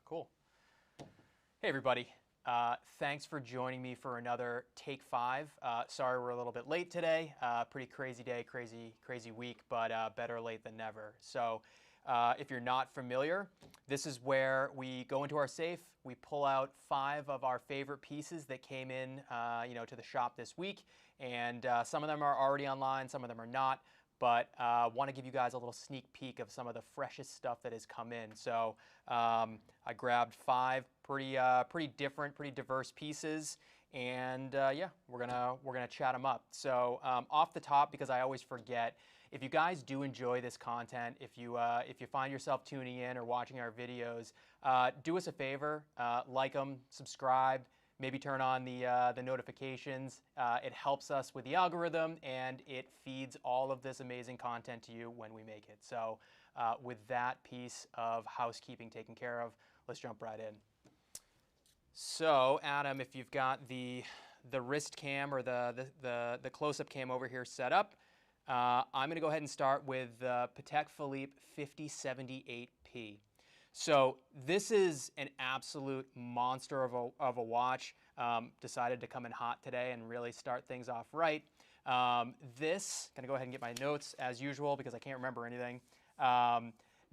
Cool. Hey, everybody. Thanks for joining me for another Take 5. Sorry we're a little bit late today. Pretty crazy day, crazy week, but better late than never. So if you're not familiar, this is where we go into our safe. We pull out 5 of our favorite pieces that came in to the shop this week. And some of them are already online, some of them are not. But want to give you guys a little sneak peek of some of the freshest stuff that has come in. So I grabbed 5 pretty different, pretty diverse pieces, and yeah, we're gonna chat them up. So off the top, because I always forget, if you guys do enjoy this content, if you find yourself tuning in or watching our videos, do us a favor, like them, subscribe. Maybe turn on the notifications. It helps us with the algorithm, and it feeds all of this amazing content to you when we make it. So with that piece of housekeeping taken care of, let's jump right in. So Adam, if you've got the wrist cam or the close-up cam over here set up, I'm going to go ahead and start with the Patek Philippe 5078P. So this is an absolute monster of a watch. Decided to come in hot today and really start things off right. This, gonna go ahead and get my notes as usual because I can't remember anything.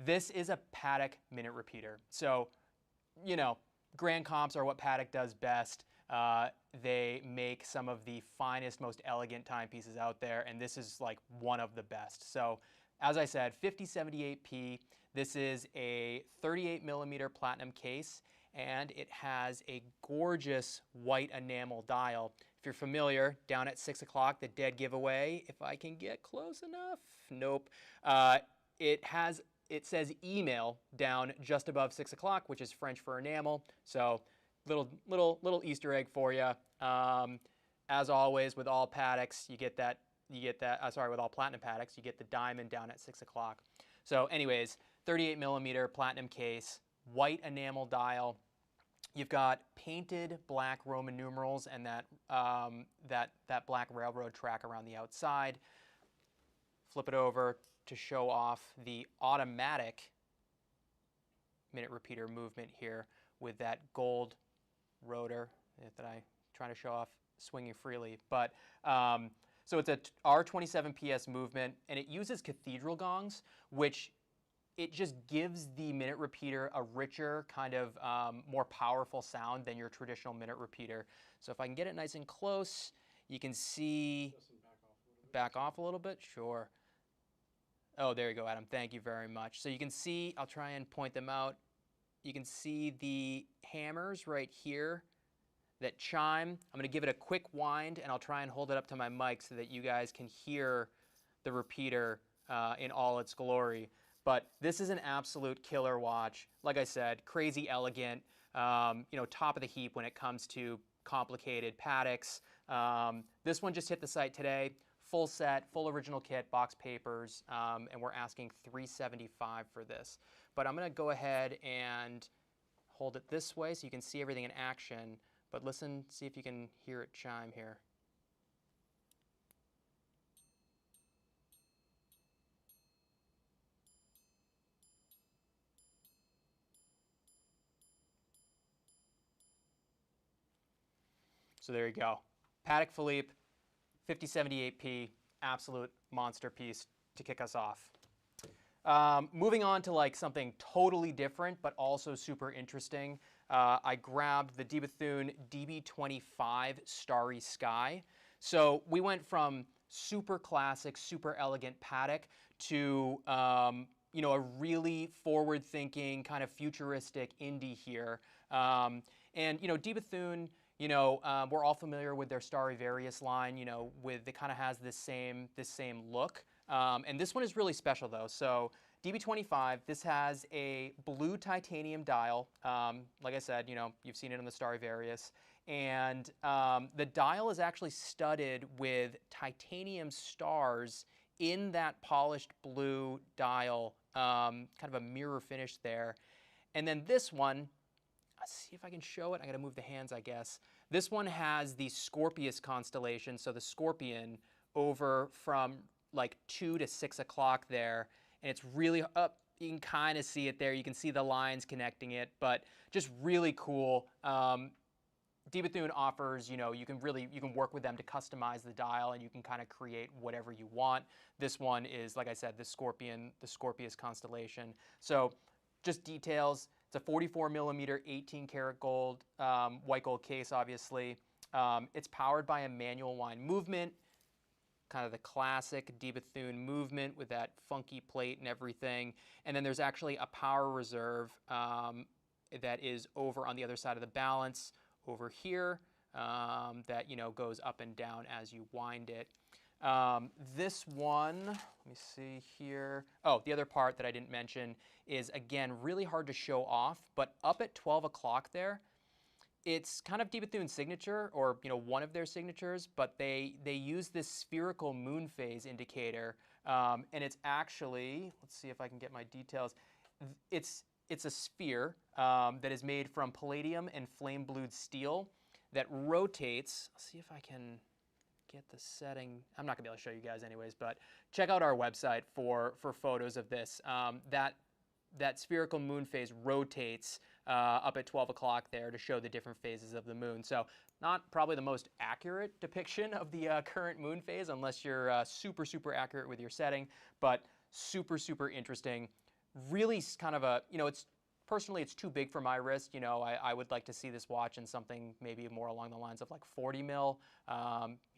This is a Patek minute repeater. So, you know, grand comps are what Patek does best. They make some of the finest, most elegant timepieces out there, and this is like one of the best. So, as I said, 5078P. This is a 38mm platinum case, and it has a gorgeous white enamel dial. If you're familiar, down at 6 o'clock, the dead giveaway, if I can get close enough, nope. It says email down just above 6 o'clock, which is French for enamel. So little Easter egg for you. As always, with all Pateks, with all platinum Pateks, you get the diamond down at 6 o'clock. So anyways, 38mm platinum case, white enamel dial. You've got painted black Roman numerals and that black railroad track around the outside. Flip it over to show off the automatic minute repeater movement here with that gold rotor that I'm trying to show off swinging freely. But so it's a R27PS movement, and it uses cathedral gongs, which it just gives the minute repeater a richer, kind of more powerful sound than your traditional minute repeater. So if I can get it nice and close, you can see, back off a little bit, sure. Oh, there you go, Adam, thank you very much. So you can see, I'll try and point them out. You can see the hammers right here that chime. I'm going to give it a quick wind, and I'll try and hold it up to my mic so that you guys can hear the repeater in all its glory. But this is an absolute killer watch. Like I said, crazy elegant, top of the heap when it comes to complicated Pateks. This one just hit the site today. Full set, full original kit, box papers, and we're asking $375 for this. But I'm going to go ahead and hold it this way so you can see everything in action. But listen, see if you can hear it chime here. So there you go. Patek Philippe, 5078P, absolute monster piece to kick us off. Moving on to like something totally different, but also super interesting. I grabbed the De Bethune DB25 Starry Sky. So we went from super classic, super elegant Patek to a really forward-thinking, kind of futuristic indie here. And De Bethune, we're all familiar with their Starry Various line. It kind of has this same look. And this one is really special though. So DB25, this has a blue titanium dial. Like I said, you've seen it on the Starry Various. And the dial is actually studded with titanium stars in that polished blue dial, kind of a mirror finish there. And then this one, let's see if I can show it. I gotta move the hands, I guess. This one has the Scorpius constellation, so the scorpion over from like 2 to 6 o'clock there, and it's really up. You can kind of see it there. You can see the lines connecting it, but just really cool. De Bethune offers, you can work with them to customize the dial, and you can kind of create whatever you want. This one is, like I said, the Scorpius constellation. So just details. It's a 44 millimeter, 18 karat gold, white gold case, obviously. It's powered by a manual wind movement, kind of the classic De Bethune movement with that funky plate and everything. And then there's actually a power reserve that is over on the other side of the balance over here that goes up and down as you wind it. This one, let me see here. Oh, the other part that I didn't mention is, again, really hard to show off, but up at 12 o'clock there, it's kind of De Bethune's signature, or one of their signatures, but they use this spherical moon phase indicator, and it's actually, let's see if I can get my details. It's a sphere that is made from palladium and flame-blued steel that rotates. Let's see if I can get the setting. I'm not gonna be able to show you guys anyways, but check out our website for photos of this. That spherical moon phase rotates up at 12 o'clock there to show the different phases of the moon. So not probably the most accurate depiction of the current moon phase, unless you're super accurate with your setting, but super interesting. Really kind of a, personally it's too big for my wrist. I would like to see this watch in something maybe more along the lines of like 40 mil,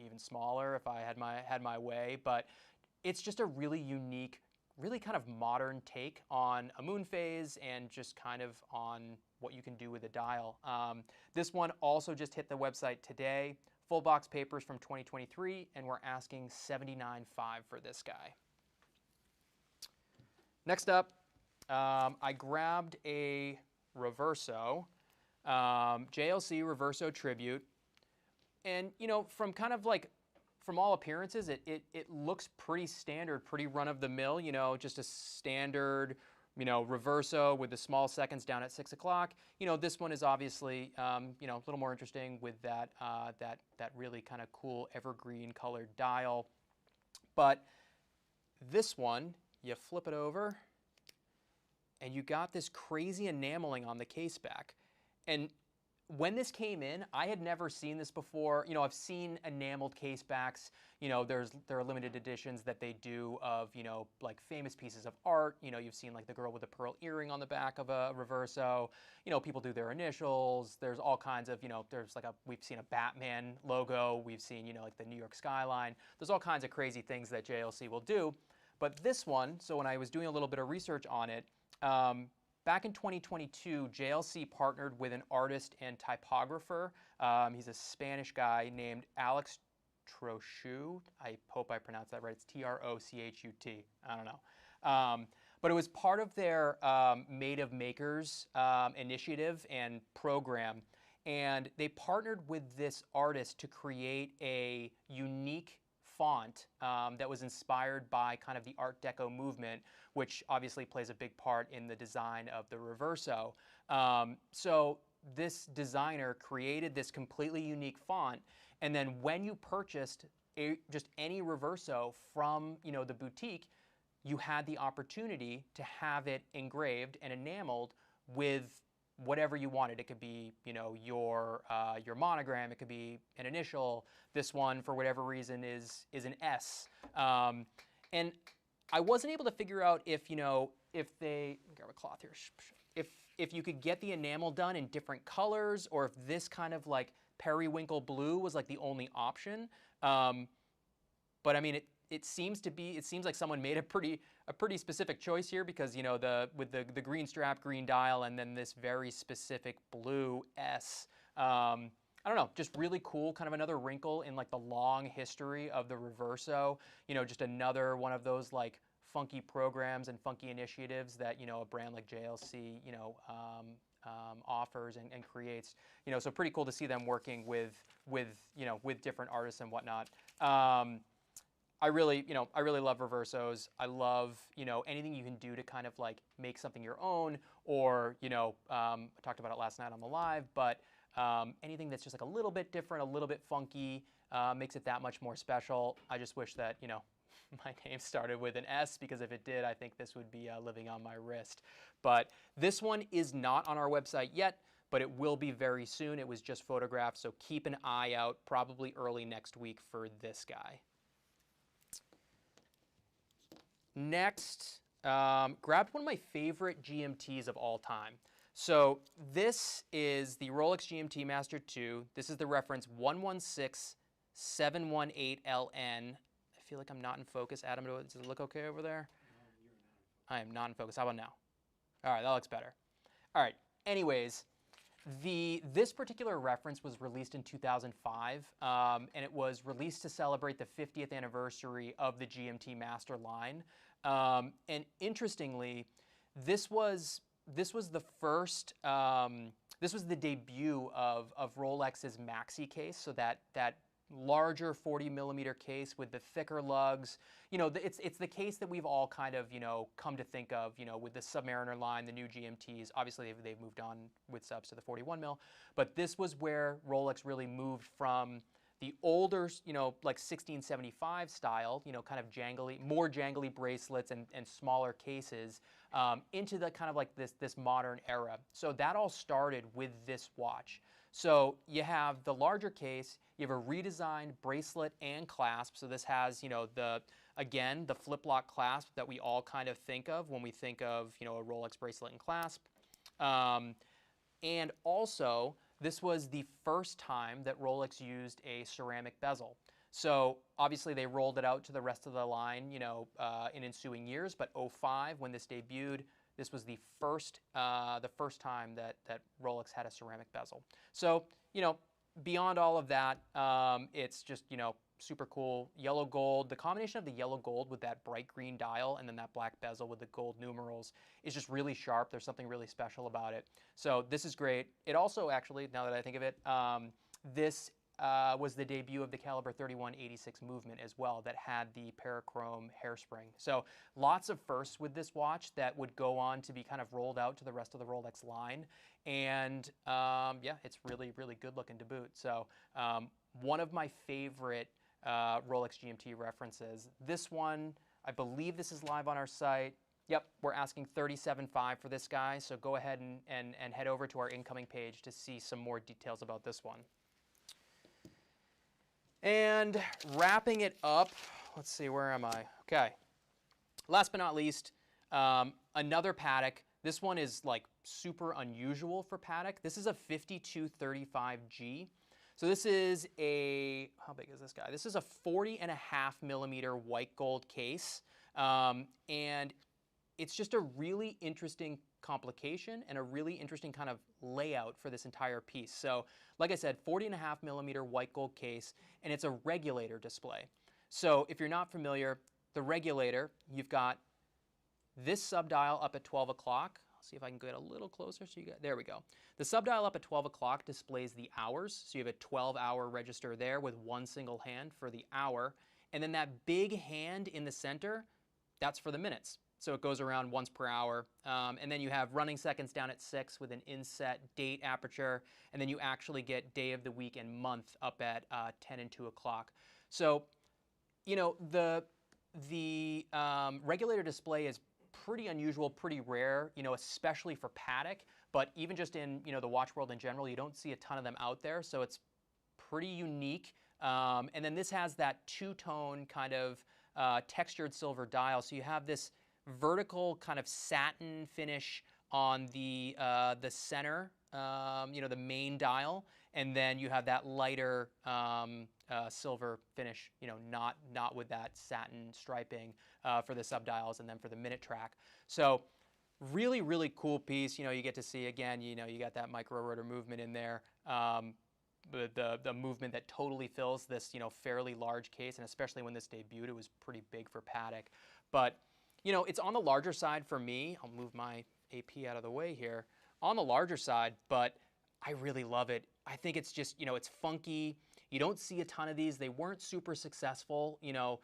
even smaller if I had my way. But it's just a really unique, really kind of modern take on a moon phase and just kind of on what you can do with a dial. This one also just hit the website today. Full box papers from 2023, and we're asking $79.5 for this guy. Next up, I grabbed a Reverso, JLC Reverso Tribute, and from kind of like, from all appearances, it looks pretty standard, pretty run-of-the-mill, just a standard, Reverso with the small seconds down at 6 o'clock. This one is obviously, a little more interesting with that really kind of cool evergreen colored dial. But this one, you flip it over, and you got this crazy enameling on the case back. And when this came in, I had never seen this before. I've seen enameled case backs. There are limited editions that they do of, like famous pieces of art. You've seen like the girl with the pearl earring on the back of a Reverso. People do their initials. There's all kinds of, there's like we've seen a Batman logo. We've seen, like the New York skyline. There's all kinds of crazy things that JLC will do. But this one, so when I was doing a little bit of research on it, back in 2022, JLC partnered with an artist and typographer. He's a Spanish guy named Alex Trochu. I hope I pronounced that right. It's Trochut. I don't know. But it was part of their Made of Makers initiative and program. And they partnered with this artist to create a unique font that was inspired by kind of the Art Deco movement, which obviously plays a big part in the design of the Reverso. So this designer created this completely unique font, and then when you purchased just any Reverso from the boutique, you had the opportunity to have it engraved and enameled with whatever you wanted. It could be, your monogram. It could be an initial. This one, for whatever reason, is an S. And I wasn't able to figure out if, if they, grab a cloth here, if you could get the enamel done in different colors, or if this kind of like periwinkle blue was like the only option. But I mean, it seems like someone made a pretty specific choice here, because with the green strap, green dial, and then this very specific blue S. I don't know, just really cool, kind of another wrinkle in like the long history of the Reverso. Just another one of those like funky programs and funky initiatives that a brand like JLC offers and creates. So pretty cool to see them working with different artists and whatnot. I really love Reversos. I love, anything you can do to kind of like make something your own, or, I talked about it last night on the live, but anything that's just like a little bit different, a little bit funky, makes it that much more special. I just wish that, my name started with an S, because if it did, I think this would be living on my wrist. But this one is not on our website yet, but it will be very soon. It was just photographed, so keep an eye out, probably early next week for this guy. Next, grabbed one of my favorite GMTs of all time. So this is the Rolex GMT Master 2. This is the reference 116718LN. I feel like I'm not in focus. Adam, does it look okay over there? I am not in focus. How about now? All right, that looks better. All right, anyways, this particular reference was released in 2005, and it was released to celebrate the 50th anniversary of the GMT Master line. And interestingly, this was the first, this was the debut of Rolex's Maxi case, so that larger 40mm case with the thicker lugs. You know, it's the case that we've all kind of, you know, come to think of, you know, with the Submariner line, the new GMTs. Obviously, they've moved on with subs to the 41mm, but this was where Rolex really moved from the older, you know, like 1675 style, you know, kind of jangly, more jangly bracelets and smaller cases, into the kind of like this modern era. So that all started with this watch. So you have the larger case, you have a redesigned bracelet and clasp. So this has, you know, again, the flip lock clasp that we all kind of think of when we think of, you know, a Rolex bracelet and clasp. And also, this was the first time that Rolex used a ceramic bezel. So obviously they rolled it out to the rest of the line, you know, in ensuing years, but 05, when this debuted, this was the first time that Rolex had a ceramic bezel. So, you know, beyond all of that, it's just, you know, super cool. Yellow gold, the combination of the yellow gold with that bright green dial and then that black bezel with the gold numerals is just really sharp. There's something really special about it. So this is great. It also actually, now that I think of it, this was the debut of the caliber 3186 movement as well, that had the parachrome hairspring. So lots of firsts with this watch that would go on to be kind of rolled out to the rest of the Rolex line. And yeah, it's really, really good looking to boot. So one of my favorite Rolex GMT references. This one, I believe this is live on our site. Yep, we're asking $37.5 for this guy, so go ahead and head over to our incoming page to see some more details about this one. And wrapping it up, let's see, where am I? Okay, last but not least, another Patek. This one is like super unusual for Patek. This is a 5235G. So this is a, how big is this guy? This is a 40.5mm white gold case. And it's just a really interesting complication and a really interesting kind of layout for this entire piece. So like I said, 40.5mm white gold case, and it's a regulator display. So if you're not familiar, the regulator, you've got this subdial up at 12 o'clock. See if I can get a little closer. So you got, there we go. The subdial up at 12 o'clock displays the hours. So you have a 12-hour register there with one single hand for the hour. And then that big hand in the center, that's for the minutes. So it goes around once per hour. And then you have running seconds down at 6 with an inset date aperture. And then you actually get day of the week and month up at 10 and 2 o'clock. So, you know, the regulator display is pretty unusual, pretty rare, you know, especially for Patek, but even just in, you know, the watch world in general, you don't see a ton of them out there, so it's pretty unique. And then this has that two-tone kind of textured silver dial, so you have this vertical kind of satin finish on the center, you know, the main dial, and then you have that lighter silver finish, you know, not with that satin striping for the subdials and then for the minute track. So really, really cool piece. You know, you get to see, again, you know, you got that micro rotor movement in there. The movement that totally fills this, you know, fairly large case, and especially when this debuted, it was pretty big for Patek. But, you know, it's on the larger side for me. I'll move my AP out of the way here. On the larger side, but I really love it. I think it's just, you know, it's funky. You don't see a ton of these. They weren't super successful, you know,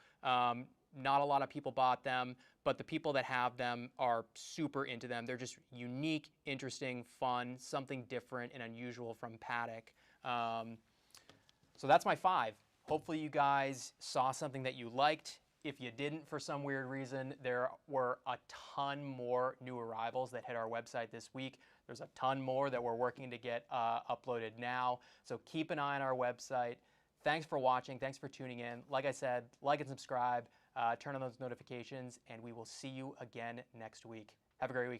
not a lot of people bought them, but the people that have them are super into them. They're just unique, interesting, fun, something different and unusual from Patek. So that's my 5. Hopefully you guys saw something that you liked. if you didn't for some weird reason, there were a ton more new arrivals that hit our website this week. There's a ton more that we're working to get uploaded now. So keep an eye on our website. Thanks for watching. Thanks for tuning in. Like I said, like and subscribe, turn on those notifications, and we will see you again next week. Have a great week.